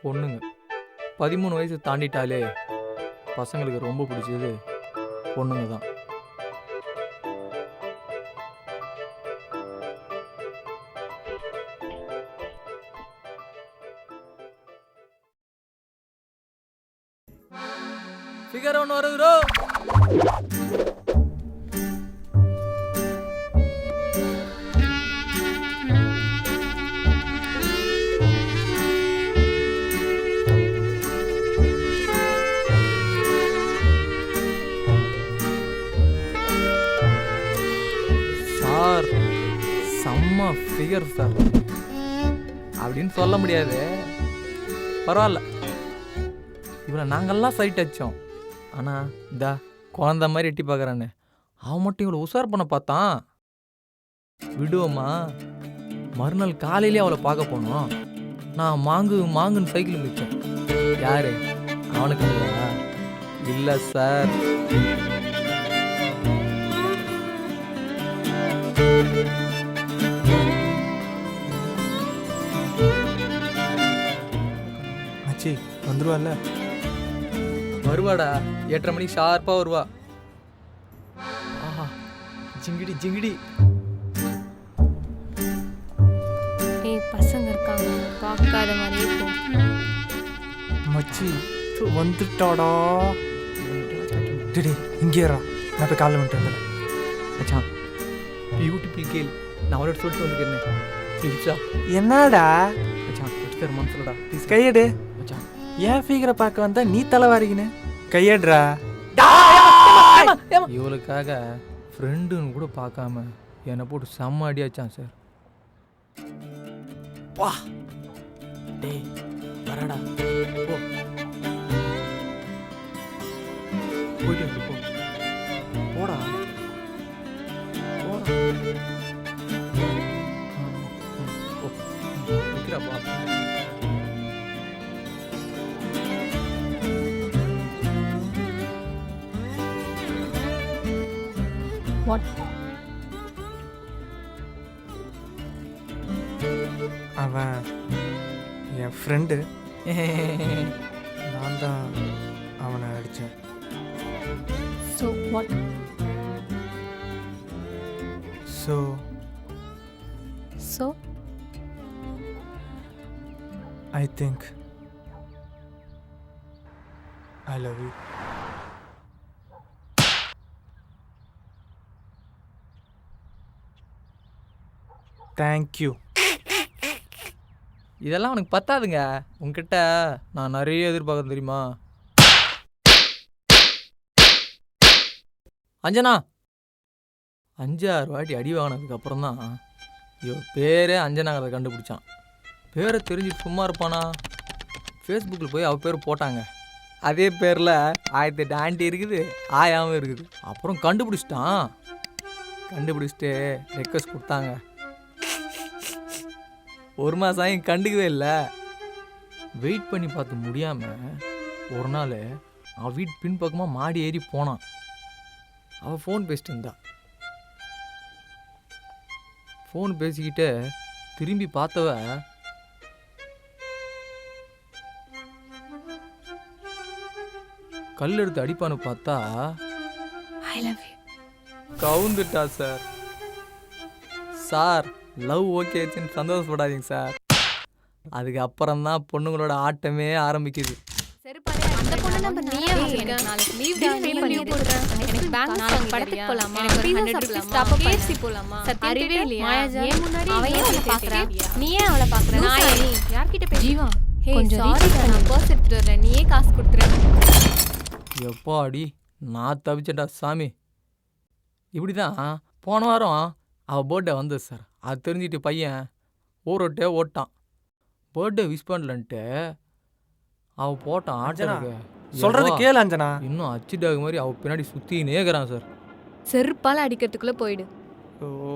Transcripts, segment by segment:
பொண்ணுங்க 13 வயசு தாண்டிட்டாலே பசங்களுக்கு ரொம்ப பிடிச்சது பொண்ணுங்க தான். ஃபிகர் ஒன்று வருது ப்ரோ. சார் செம்ம ஃபிகர் சார் அப்படின்னு சொல்ல முடியாது, பரவாயில்ல. இவரை நாங்கள்லாம் சைட் அடித்தோம், ஆனால் இதா குழந்த மாதிரி எட்டி பார்க்குறானே அவன் மட்டும் இவ்வளோ உஷார் பண்ண பார்த்தான். விடுவோமா? மறுநாள் காலையிலே அவளை பார்க்க போனோம். நான் மாங்குன்னு சைக்கிள் மிச்சேன். யாரு அவனுக்கு இல்லை சார். மச்சி வந்துருவாள்ல? வருவாடா, 8:30 மணிக்கு ஷார்ப்பாக வருவா. ஆஹா ஜிங்கிடி ஜிங்கிடி. பசங்க இருக்காங்க, பார்க்காத மாதிரியே போ. மச்சி வந்துட்டாடா. டேடி இங்கேறா, நான் போய் காலைல வந்துட்டு வந்தேன். மச்சான் பியூட்டிஃபுல் கேள், நான் அவரோட சொல்லிட்டு வந்துக்கிறேன். ப்ளீஸா. என்னடா மச்சான் எடுத்து மனசுலடா ப்ளீஸ். கையெடு. மச்சான் ஏன் ஃபிகரை பார்க்க வந்தா நீ தலை வாரிக்கினு? கையேடுறா. இவளுக்காக ஃப்ரெண்டுன்னு கூட பார்க்காம என்னை போட்டு செம்ம அடியாச்சான் சார். வா டேய் வரடா, போ போயிட்டு வந்து போ. போடா போடா. வைக்கிறாப்பா. வாட்? அவன் என் ஃப்ரெண்டு, நான் தான் அவனை அடித்தேன். So what? So I think I love you. Thank you. இதெல்லாம் உனக்கு பத்தாதுங்க. உங்ககிட்ட நான் நிறைய எதிர்பார்க்கறேன் தெரியுமா? அஞ்சனா 5-6 வாட்டி அடி வாங்கினதுக்கப்புறம் தான் இவன் பேரே அஞ்சனாங்கிறத கண்டுபிடிச்சான். பேரை தெரிஞ்சுட்டு சும்மா இருப்பானா? ஃபேஸ்புக்கில் போய் அவள் பேர் போட்டாங்க. அதே பேரில் 1008 ஆண்டி இருக்குது, ஆயாவும் இருக்குது. அப்புறம் கண்டுபிடிச்சிட்டு ரெக்வஸ்ட் கொடுத்தாங்க. 1 மாதம் ஆகி கண்டுக்கவே இல்லை. வெயிட் பண்ணி பார்த்து முடியாமல் ஒரு நாள் அவன் வீட்டு பின்பக்கமாக மாடி ஏறி போனான். அவள் ஃபோன் பேசிட்டு இருந்தா. ஃபோன் பேசிக்கிட்டு திரும்பி பார்த்தவ கல் எடுத்து அடிப்பான்னு பார்த்தா I love you. கவுந்துட்டா சார். சார் லவ் ஓகே ஆச்சுன்னு சந்தோஷப்படாதீங்க சார். அதுக்கப்புறம் தான் பொண்ணுங்களோட ஆட்டமே ஆரம்பிக்குது. அந்த பொண்ணு நம்பர் நீயே வாங்க. நாளைக்கு லீவ் டே பண்ணி போடுறேன். எனக்கு பேங்க் நாளைக்கு படத்துக்கு போலாமா? எனக்கு 100 ஸ்டாப் அப் KFC போலாமா? அறிவே இல்லையா? ஏன் முன்னாடி அவ ஏன் பாக்குறா? நீ ஏன் அவளை பாக்குற? நான் யார்கிட்ட பேசி ஜீவா கொஞ்சம் ரீச் நான் பர்ஸ் எடுத்துட்டு வரேன். நீயே காசு கொடுத்துற. எப்பாடி நான் தவிச்சேன்டா சாமி. இப்படிதான் போன வாரம் அவள் பர்த்டே வந்தது சார். அது தெரிஞ்சுட்டு பையன் ஊரோட்டே ஓட்டான். பர்த்டே விஷ் பண்ணலன்ட்டு அவன் போட்டான் ஆட்டனுக்கு. சொல்றது கேளு அஞ்சனா. இன்னும் அச்சிடாக மாதிரி அவள் பின்னாடி சுற்றினே இருக்கிறான் சார். செருப்பால் அடிக்கிறதுக்குள்ள போயிடு. ஓ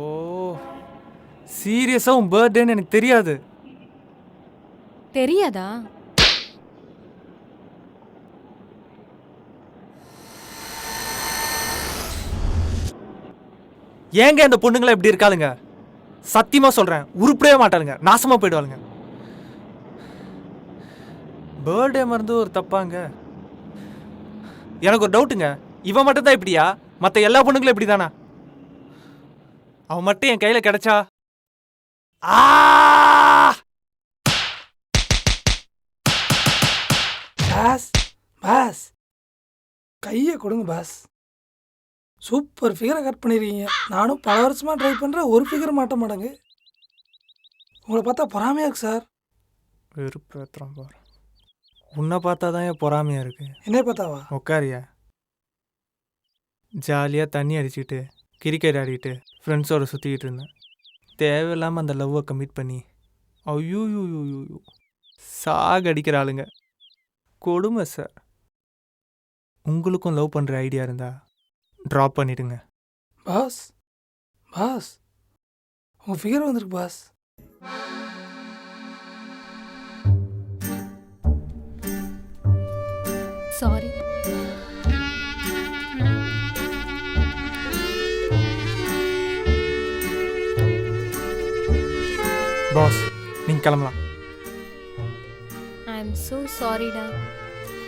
சீரியஸா உன் பர்த்டேன்னு எனக்கு தெரியாது. தெரியாதா? ஏங்க இந்த பொண்ணுங்களா இப்படி இருக்காளுங்க? சத்தியமா சொல்றேன், உருப்படவே மாட்டாளுங்க, நாசமா போயிடுவாளுங்க. பர்த்டே மறந்து ஒரு தப்பாங்க. எனக்கு ஒரு டவுட்டுங்க, இவன் மட்டும் தான் இப்படியா, மற்ற எல்லா பொண்ணுங்களும் இப்படி தானா? அவன் மட்டும் என் கையில் கிடைச்சா பாஸ் பாஸ் கையை கொடுங்க பாஸ். சூப்பர் ஃபிகரை கட் பண்ணிருக்கீங்க. நானும் பல வருஷமாக ட்ரை பண்ணுறேன், ஒரு ஃபிகர் மாட்ட மாட்டேங்க. உங்களை பார்த்தா பொறாமையாக இருக்கு சார். வெறுப்பேற்றுறான் பாரு. உன்னை பார்த்தா தான் என் பொறாமையாக இருக்கு. என்னைய பார்த்தாவா? உக்காரியா. ஜாலியாக தண்ணி அடிச்சுக்கிட்டு கிரிக்கெட் ஆடிக்கிட்டு ஃப்ரெண்ட்ஸோடு சுற்றிக்கிட்டு இருந்தேன். தேவையில்லாமல் அந்த லவ்வை கமிட் பண்ணி ஐயோ சாக அடிக்கிற ஆளுங்க. கொடுமை சார். உங்களுக்கும் லவ் பண்ணுற ஐடியா இருந்தால் ட்ராப் பண்ணிடுங்க. பாஸ் பாஸ் உங்கள் ஃபிகர் வந்திருக்கு பாஸ். சாரி. பாஸ் நீங்கள் கிளம்பலாம். ஐ எம் ஸோ சாரிடா.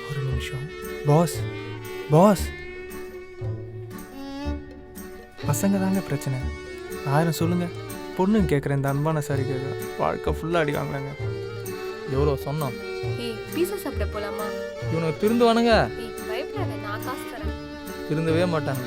ஒரு நிமிஷம். பாஸ் பாஸ் பசங்க தாங்க பிரச்சனை. 1000 சொல்லுங்க, பொண்ணுங்க கேட்குறேன். இந்த அன்பான சாரி கேட்குறேன். வாழ்க்கை ஃபுல்லாக அடி வாங்கலாங்க. எவ்வளோ சொன்னோம்? ஏய் பீஸா சாப்பிட போலாமா? இவனுக்கு திருந்துவானுங்க. ஏய் பயப்படாத, நான் காசு தரேன். திருந்தவே மாட்டாங்க.